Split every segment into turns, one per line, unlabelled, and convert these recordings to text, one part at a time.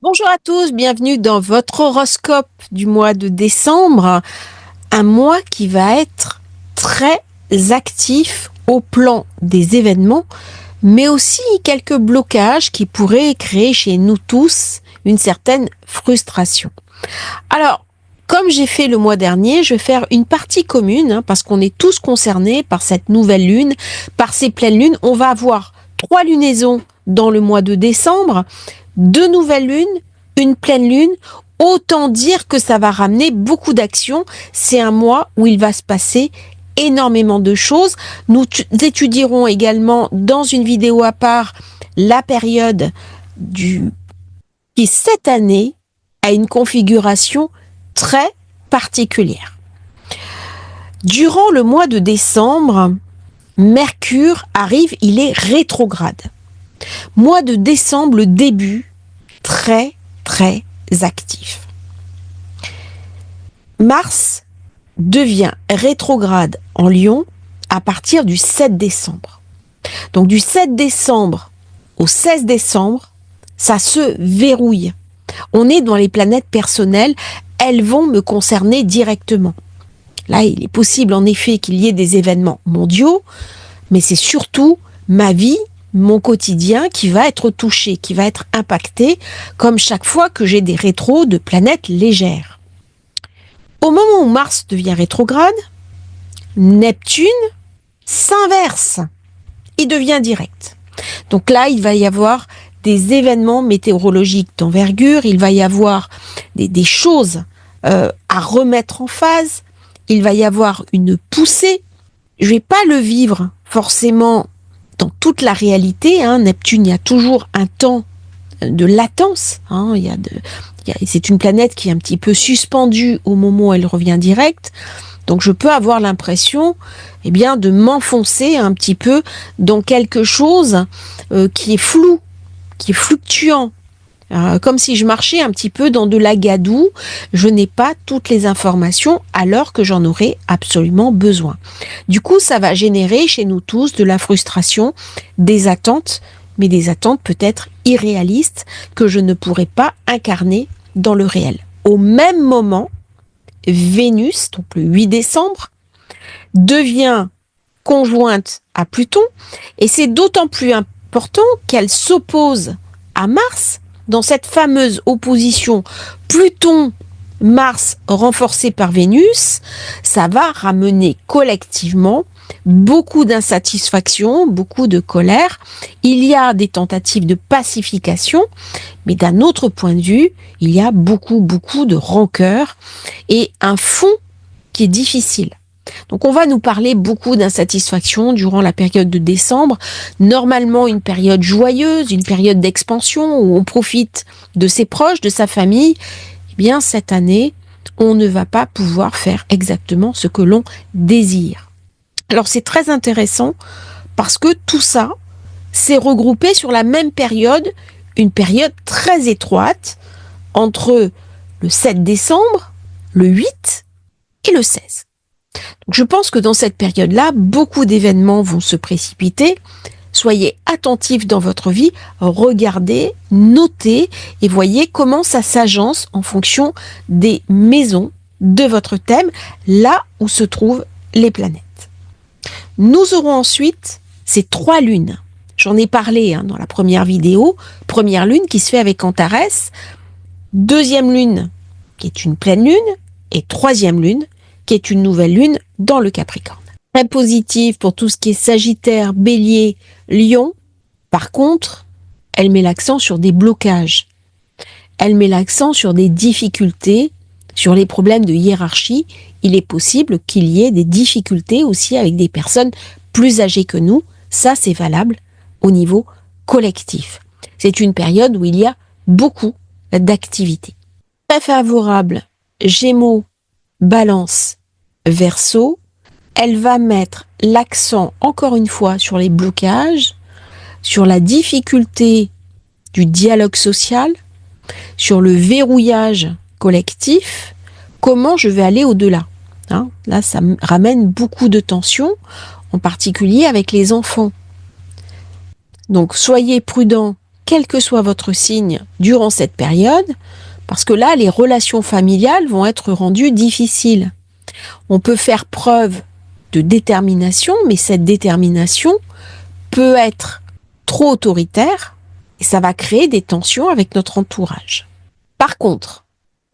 Bonjour à tous, bienvenue dans votre horoscope du mois de décembre. Un mois qui va être très actif au plan des événements, mais aussi quelques blocages qui pourraient créer chez nous tous une certaine frustration. Alors, comme j'ai fait le mois dernier, je vais faire une partie commune, parce qu'on est tous concernés par cette nouvelle lune, par ces pleines lunes. On va avoir 3 lunaisons dans le mois de décembre, 2 nouvelles lunes, une pleine lune. Autant dire que ça va ramener beaucoup d'actions. C'est un mois où il va se passer énormément de choses. Nous étudierons également dans une vidéo à part la période qui cette année a une configuration très particulière. Durant le mois de décembre, Mercure arrive, il est rétrograde. Mois de décembre, le début, très actif. Mars devient rétrograde en Lion à partir du 7 décembre. Donc du 7 décembre au 16 décembre, ça se verrouille. On est dans les planètes personnelles, elles vont me concerner directement. Là, il est possible en effet qu'il y ait des événements mondiaux, mais c'est surtout ma vie, mon quotidien qui va être touché, qui va être impacté, comme chaque fois que j'ai des rétros de planètes légères. Au moment où Mars devient rétrograde, Neptune s'inverse. Il devient direct. Donc là, il va y avoir des événements météorologiques d'envergure, il va y avoir des choses à remettre en phase, il va y avoir une poussée. Je vais pas le vivre forcément dans toute la réalité. Neptune, il y a toujours un temps de latence. C'est une planète qui est un petit peu suspendue au moment où elle revient directe. Donc je peux avoir l'impression de m'enfoncer un petit peu dans quelque chose qui est flou, qui est fluctuant. Comme si je marchais un petit peu dans de la gadoue, je n'ai pas toutes les informations alors que j'en aurais absolument besoin. Du coup, ça va générer chez nous tous de la frustration, des attentes, mais des attentes peut-être irréalistes que je ne pourrais pas incarner dans le réel. Au même moment, Vénus, donc le 8 décembre, devient conjointe à Pluton, et c'est d'autant plus important qu'elle s'oppose à Mars. Dans cette fameuse opposition Pluton-Mars renforcée par Vénus, ça va ramener collectivement beaucoup d'insatisfaction, beaucoup de colère. Il y a des tentatives de pacification, mais d'un autre point de vue, il y a beaucoup de rancœur et un fond qui est difficile. Donc on va nous parler beaucoup d'insatisfaction durant la période de décembre, normalement une période joyeuse, une période d'expansion où on profite de ses proches, de sa famille. Cette année, on ne va pas pouvoir faire exactement ce que l'on désire. Alors c'est très intéressant parce que tout ça s'est regroupé sur la même période, une période très étroite entre le 7 décembre, le 8 et le 16. Donc je pense que dans cette période-là, beaucoup d'événements vont se précipiter. Soyez attentifs dans votre vie, regardez, notez et voyez comment ça s'agence en fonction des maisons de votre thème, là où se trouvent les planètes. Nous aurons ensuite ces 3 lunes. J'en ai parlé dans la première vidéo. Première lune qui se fait avec Antares, deuxième lune qui est une pleine lune et troisième lune qui est une nouvelle lune dans le Capricorne. Très positive pour tout ce qui est Sagittaire, Bélier, Lion. Par contre, elle met l'accent sur des blocages. Elle met l'accent sur des difficultés, sur les problèmes de hiérarchie. Il est possible qu'il y ait des difficultés aussi avec des personnes plus âgées que nous. Ça, c'est valable au niveau collectif. C'est une période où il y a beaucoup d'activités. Très favorable, Gémeaux, Balance, Verseau, elle va mettre l'accent encore une fois sur les blocages, sur la difficulté du dialogue social, sur le verrouillage collectif, comment je vais aller au-delà. Là, ça ramène beaucoup de tensions, en particulier avec les enfants. Donc, soyez prudents quel que soit votre signe durant cette période, parce que là, les relations familiales vont être rendues difficiles. On peut faire preuve de détermination, mais cette détermination peut être trop autoritaire et ça va créer des tensions avec notre entourage. Par contre,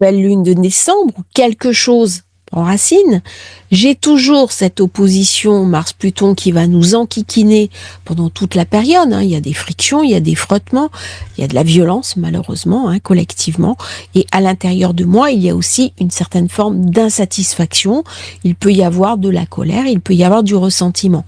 belle lune de décembre, quelque chose en racine, j'ai toujours cette opposition Mars-Pluton qui va nous enquiquiner pendant toute la période. Il y a des frictions, il y a des frottements, il y a de la violence malheureusement, collectivement. Et à l'intérieur de moi, il y a aussi une certaine forme d'insatisfaction. Il peut y avoir de la colère, il peut y avoir du ressentiment.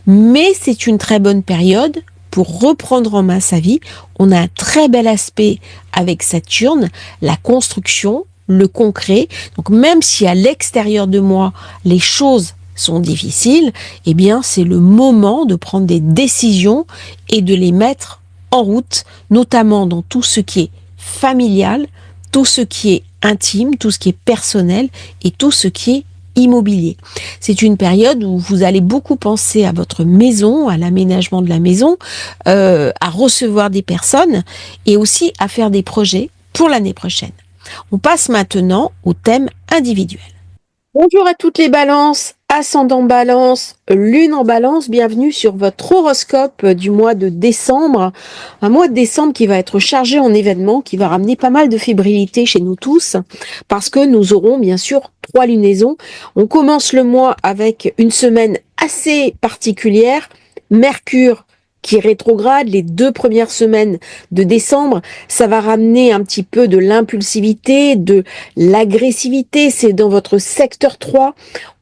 Mais c'est une très bonne période pour reprendre en main sa vie. On a un très bel aspect avec Saturne, la construction, le concret. Donc même si à l'extérieur de moi, les choses sont difficiles, eh bien c'est le moment de prendre des décisions et de les mettre en route, notamment dans tout ce qui est familial, tout ce qui est intime, tout ce qui est personnel et tout ce qui est immobilier. C'est une période où vous allez beaucoup penser à votre maison, à l'aménagement de la maison, à recevoir des personnes et aussi à faire des projets pour l'année prochaine. On passe maintenant au thème individuel. Bonjour à toutes les balances, ascendant balance, lune en balance, bienvenue sur votre horoscope du mois de décembre. Un mois de décembre qui va être chargé en événements, qui va ramener pas mal de fébrilité chez nous tous, parce que nous aurons bien sûr 3 lunaisons. On commence le mois avec une semaine assez particulière, Mercure qui rétrograde les 2 premières semaines de décembre, ça va ramener un petit peu de l'impulsivité, de l'agressivité, c'est dans votre secteur 3.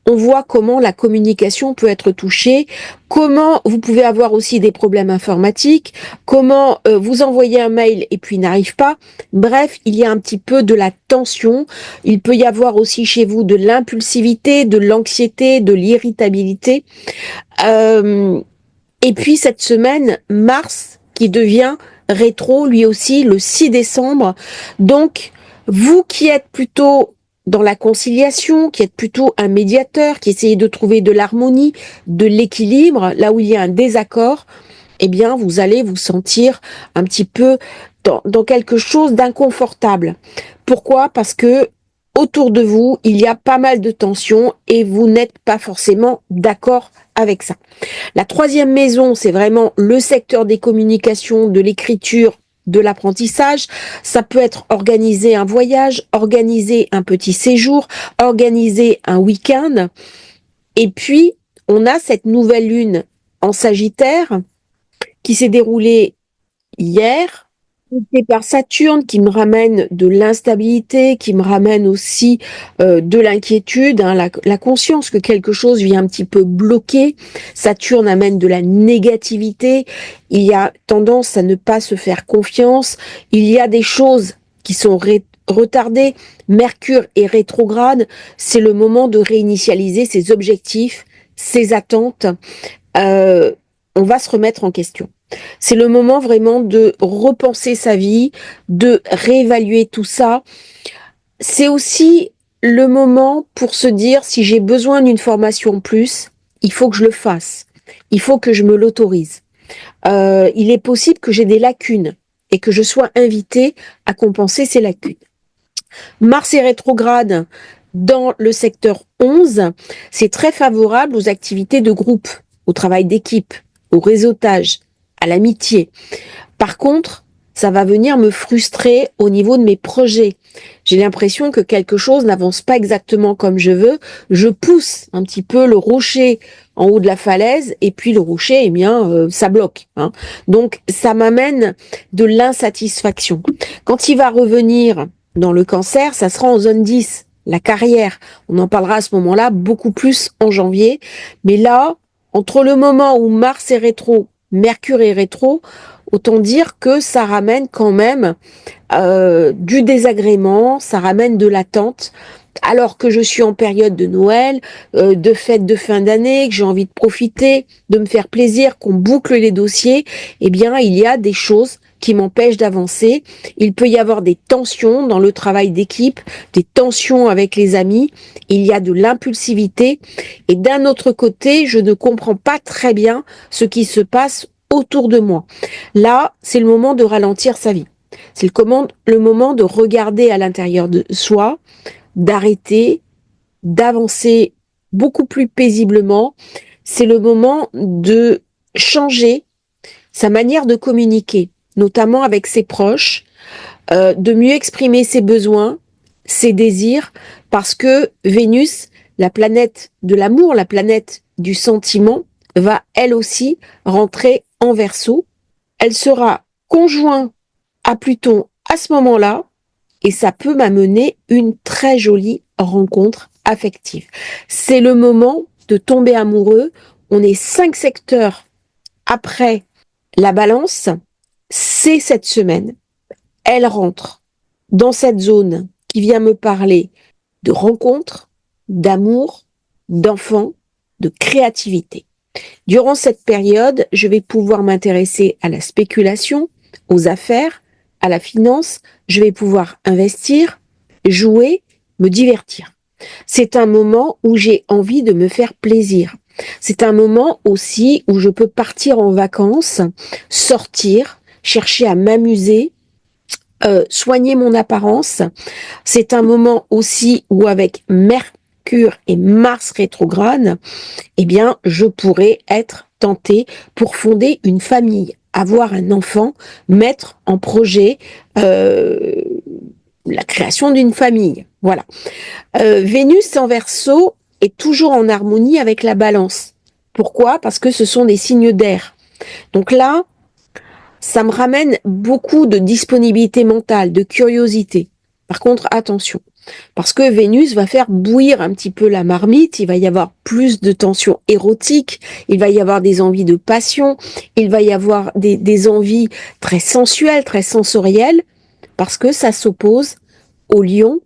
On voit comment la communication peut être touchée, comment vous pouvez avoir aussi des problèmes informatiques, comment vous envoyez un mail et puis il n'arrive pas. Bref, il y a un petit peu de la tension. Il peut y avoir aussi chez vous de l'impulsivité, de l'anxiété, de l'irritabilité. Et puis cette semaine, Mars qui devient rétro, lui aussi, le 6 décembre. Donc, vous qui êtes plutôt dans la conciliation, qui êtes plutôt un médiateur, qui essayez de trouver de l'harmonie, de l'équilibre, là où il y a un désaccord, eh bien, vous allez vous sentir un petit peu dans quelque chose d'inconfortable. Pourquoi? Parce que autour de vous, il y a pas mal de tensions et vous n'êtes pas forcément d'accord avec ça. La 3e maison, c'est vraiment le secteur des communications, de l'écriture, de l'apprentissage. Ça peut être organiser un voyage, organiser un petit séjour, organiser un week-end. Et puis, on a cette nouvelle lune en Sagittaire qui s'est déroulée hier, par Saturne, qui me ramène de l'instabilité, qui me ramène aussi de l'inquiétude, la conscience que quelque chose vient un petit peu bloquer. Saturne amène de la négativité, il y a tendance à ne pas se faire confiance, il y a des choses qui sont retardées. Mercure est rétrograde, c'est le moment de réinitialiser ses objectifs, ses attentes. On va se remettre en question. C'est le moment vraiment de repenser sa vie, de réévaluer tout ça. C'est aussi le moment pour se dire, si j'ai besoin d'une formation plus, il faut que je le fasse. Il faut que je me l'autorise. Il est possible que j'ai des lacunes et que je sois invitée à compenser ces lacunes. Mars est rétrograde dans le secteur 11. C'est très favorable aux activités de groupe, au travail d'équipe, au réseautage, à l'amitié. Par contre, ça va venir me frustrer au niveau de mes projets. J'ai l'impression que quelque chose n'avance pas exactement comme je veux. Je pousse un petit peu le rocher en haut de la falaise et puis le rocher, eh bien, ça bloque. Donc, ça m'amène de l'insatisfaction. Quand il va revenir dans le Cancer, ça sera en zone 10, la carrière. On en parlera à ce moment-là beaucoup plus en janvier. Mais là, entre le moment où Mars est rétro, Mercure est rétro, autant dire que ça ramène quand même du désagrément, ça ramène de l'attente. Alors que je suis en période de Noël, de fête de fin d'année, que j'ai envie de profiter, de me faire plaisir, qu'on boucle les dossiers, eh bien, il y a des choses qui m'empêchent d'avancer. Il peut y avoir des tensions dans le travail d'équipe, des tensions avec les amis, il y a de l'impulsivité. Et d'un autre côté, je ne comprends pas très bien ce qui se passe autour de moi. Là, c'est le moment de ralentir sa vie. C'est le moment de regarder à l'intérieur de soi, d'arrêter, d'avancer beaucoup plus paisiblement. C'est le moment de changer sa manière de communiquer, notamment avec ses proches, de mieux exprimer ses besoins, ses désirs, parce que Vénus, la planète de l'amour, la planète du sentiment, va elle aussi rentrer en Verseau. Elle sera conjointe à Pluton à ce moment-là, et ça peut m'amener une très jolie rencontre affective. C'est le moment de tomber amoureux. On est 5 secteurs après la Balance. C'est cette semaine. Elle rentre dans cette zone qui vient me parler de rencontres, d'amour, d'enfants, de créativité. Durant cette période, je vais pouvoir m'intéresser à la spéculation, aux affaires, à la finance. Je vais pouvoir investir, jouer, me divertir. C'est un moment où j'ai envie de me faire plaisir. C'est un moment aussi où je peux partir en vacances, sortir, chercher à m'amuser, soigner mon apparence. C'est un moment aussi où avec Mercure et Mars rétrograde, eh bien, je pourrais être tentée pour fonder une famille, avoir un enfant, mettre en projet la création d'une famille. Voilà. Vénus en Verseau est toujours en harmonie avec la Balance. Pourquoi? Parce que ce sont des signes d'air. Donc là, ça me ramène beaucoup de disponibilité mentale, de curiosité. Par contre, attention, parce que Vénus va faire bouillir un petit peu la marmite, il va y avoir plus de tensions érotiques, il va y avoir des envies de passion, il va y avoir des envies très sensuelles, très sensorielles, parce que ça s'oppose au Lion,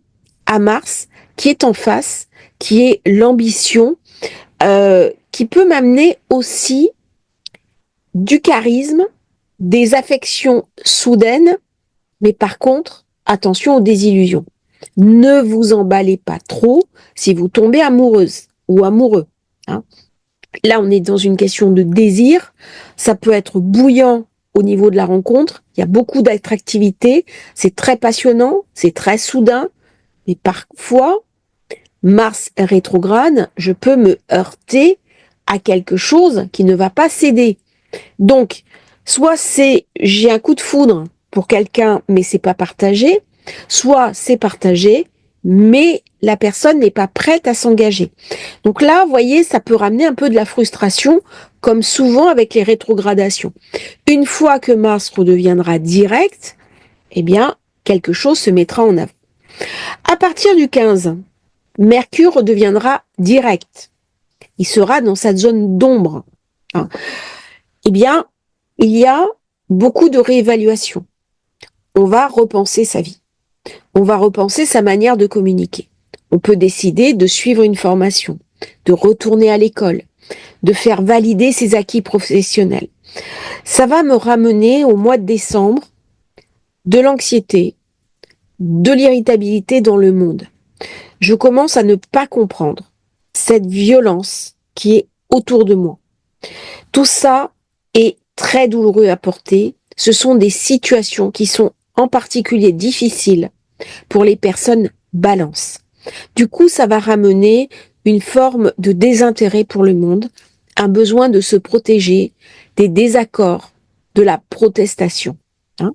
à Mars, qui est en face, qui est l'ambition, qui peut m'amener aussi du charisme, des affections soudaines, mais par contre, attention aux désillusions. Ne vous emballez pas trop si vous tombez amoureuse ou amoureux. Hein. Là, on est dans une question de désir. Ça peut être bouillant au niveau de la rencontre. Il y a beaucoup d'attractivité. C'est très passionnant. C'est très soudain. Mais parfois, Mars rétrograde, je peux me heurter à quelque chose qui ne va pas céder. Donc, soit j'ai un coup de foudre pour quelqu'un, mais c'est pas partagé, soit c'est partagé, mais la personne n'est pas prête à s'engager. Donc là, vous voyez, ça peut ramener un peu de la frustration, comme souvent avec les rétrogradations. Une fois que Mars redeviendra direct, eh bien, quelque chose se mettra en avant. À partir du 15, Mercure redeviendra direct. Il sera dans sa zone d'ombre. Hein. Eh bien, il y a beaucoup de réévaluation. On va repenser sa vie. On va repenser sa manière de communiquer. On peut décider de suivre une formation, de retourner à l'école, de faire valider ses acquis professionnels. Ça va me ramener au mois de décembre de l'anxiété, de l'irritabilité dans le monde. Je commence à ne pas comprendre cette violence qui est autour de moi. Tout ça est très douloureux à porter. Ce sont des situations qui sont en particulier difficiles pour les personnes balance. Du coup, ça va ramener une forme de désintérêt pour le monde, un besoin de se protéger, des désaccords, de la protestation. Hein.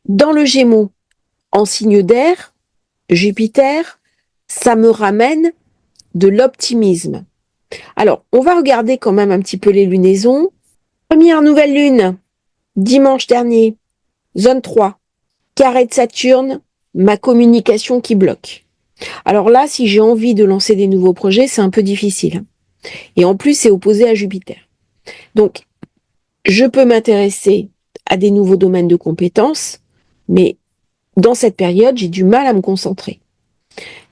Dans le Gémeaux, en signe d'air, Jupiter, ça me ramène de l'optimisme. Alors, on va regarder quand même un petit peu les lunaisons. Première nouvelle lune, dimanche dernier, zone 3, carré de Saturne, ma communication qui bloque. Alors là, si j'ai envie de lancer des nouveaux projets, c'est un peu difficile. Et en plus, c'est opposé à Jupiter. Donc, je peux m'intéresser à des nouveaux domaines de compétences, mais dans cette période, j'ai du mal à me concentrer.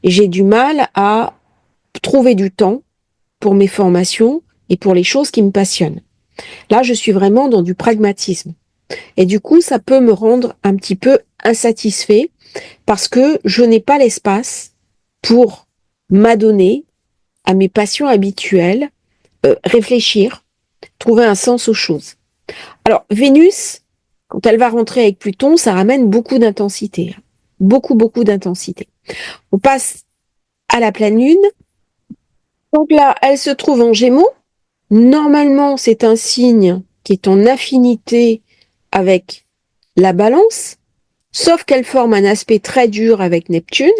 Et j'ai du mal à trouver du temps pour mes formations et pour les choses qui me passionnent. Là, je suis vraiment dans du pragmatisme. Et du coup, ça peut me rendre un petit peu insatisfait parce que je n'ai pas l'espace pour m'adonner à mes passions habituelles, réfléchir, trouver un sens aux choses. Alors, Vénus, quand elle va rentrer avec Pluton, ça ramène beaucoup d'intensité. Beaucoup, beaucoup d'intensité. On passe à la pleine lune. Donc là, elle se trouve en Gémeaux. Normalement, c'est un signe qui est en affinité avec la Balance, sauf qu'elle forme un aspect très dur avec Neptune,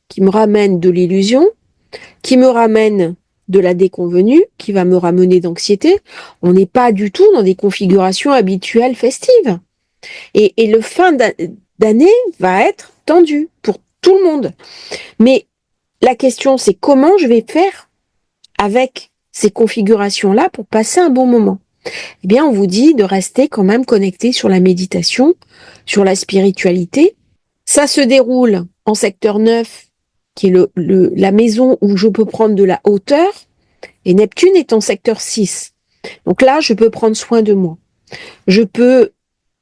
qui me ramène de l'illusion, qui me ramène de la déconvenue, qui va me ramener d'anxiété. On n'est pas du tout dans des configurations habituelles festives. Et le fin d'année va être tendu pour tout le monde. Mais la question, c'est comment je vais faire avec ces configurations-là pour passer un bon moment. Eh bien, on vous dit de rester quand même connecté sur la méditation, sur la spiritualité. Ça se déroule en secteur 9, qui est la maison où je peux prendre de la hauteur, et Neptune est en secteur 6. Donc là, je peux prendre soin de moi. Je peux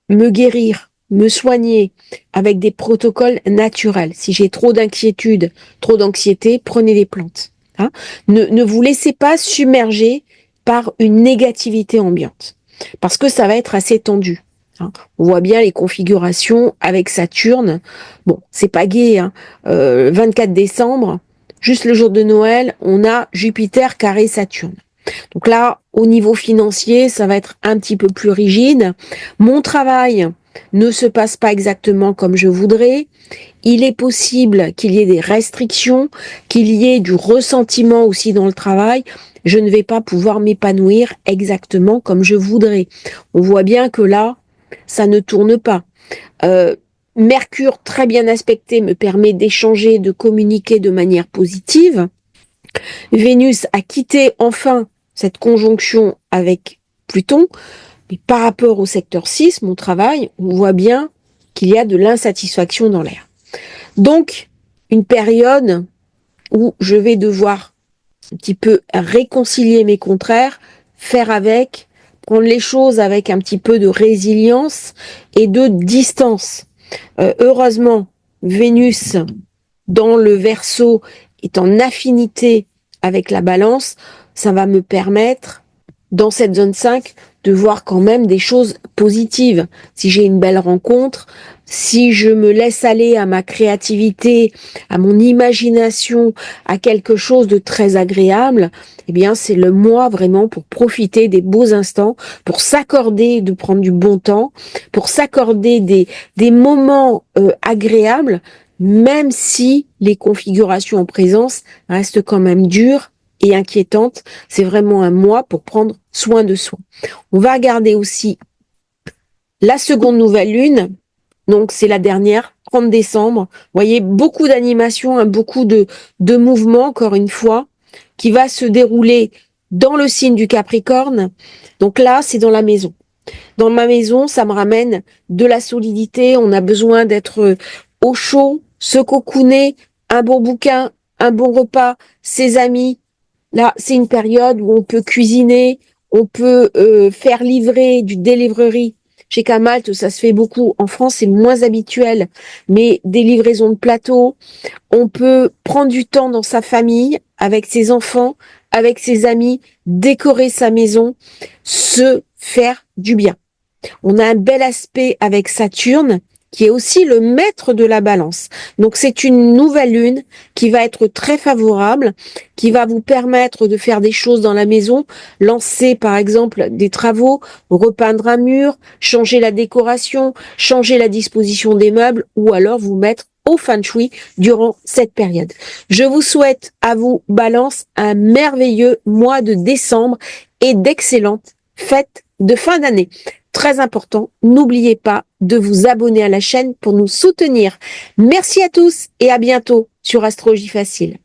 me guérir, me soigner avec des protocoles naturels. Si j'ai trop d'inquiétude, trop d'anxiété, prenez des plantes. Hein. Ne vous laissez pas submerger par une négativité ambiante, parce que ça va être assez tendu. Hein. On voit bien les configurations avec Saturne. Bon, c'est pas gai. Hein. 24 décembre, juste le jour de Noël, on a Jupiter carré Saturne. Donc là, au niveau financier, ça va être un petit peu plus rigide. Mon travail ne se passe pas exactement comme je voudrais. Il est possible qu'il y ait des restrictions, qu'il y ait du ressentiment aussi dans le travail. Je ne vais pas pouvoir m'épanouir exactement comme je voudrais. On voit bien que là, ça ne tourne pas. Mercure très bien aspecté me permet d'échanger, de communiquer de manière positive. Vénus a quitté enfin cette conjonction avec Pluton, mais par rapport au secteur 6, mon travail, on voit bien qu'il y a de l'insatisfaction dans l'air. Donc, une période où je vais devoir un petit peu réconcilier mes contraires, faire avec, prendre les choses avec un petit peu de résilience et de distance. Heureusement, Vénus dans le Verseau est en affinité avec la Balance, ça va me permettre, dans cette zone 5, de voir quand même des choses positives. Si j'ai une belle rencontre, si je me laisse aller à ma créativité, à mon imagination, à quelque chose de très agréable, eh bien, c'est le mois vraiment pour profiter des beaux instants, pour s'accorder de prendre du bon temps, pour s'accorder des moments agréables, même si les configurations en présence restent quand même dures et inquiétantes. C'est vraiment un mois pour prendre soin de soi. On va regarder aussi la seconde nouvelle lune. Donc, c'est la dernière, 30 décembre. Vous voyez, beaucoup d'animations, hein, beaucoup de mouvements, encore une fois, qui va se dérouler dans le signe du Capricorne. Donc là, c'est dans la maison. Dans ma maison, ça me ramène de la solidité. On a besoin d'être au chaud, se cocooner, un bon bouquin, un bon repas, ses amis. Là, c'est une période où on peut cuisiner, on peut faire livrer du délivrerie. Chez Malte, ça se fait beaucoup. En France, c'est moins habituel, mais des livraisons de plateaux. On peut prendre du temps dans sa famille, avec ses enfants, avec ses amis, décorer sa maison, se faire du bien. On a un bel aspect avec Saturne, qui est aussi le maître de la balance. Donc c'est une nouvelle lune qui va être très favorable, qui va vous permettre de faire des choses dans la maison, lancer par exemple des travaux, repeindre un mur, changer la décoration, changer la disposition des meubles ou alors vous mettre au feng shui durant cette période. Je vous souhaite à vous, Balance, un merveilleux mois de décembre et d'excellentes fêtes de fin d'année. Très important, n'oubliez pas de vous abonner à la chaîne pour nous soutenir. Merci à tous et à bientôt sur Astrologie Facile.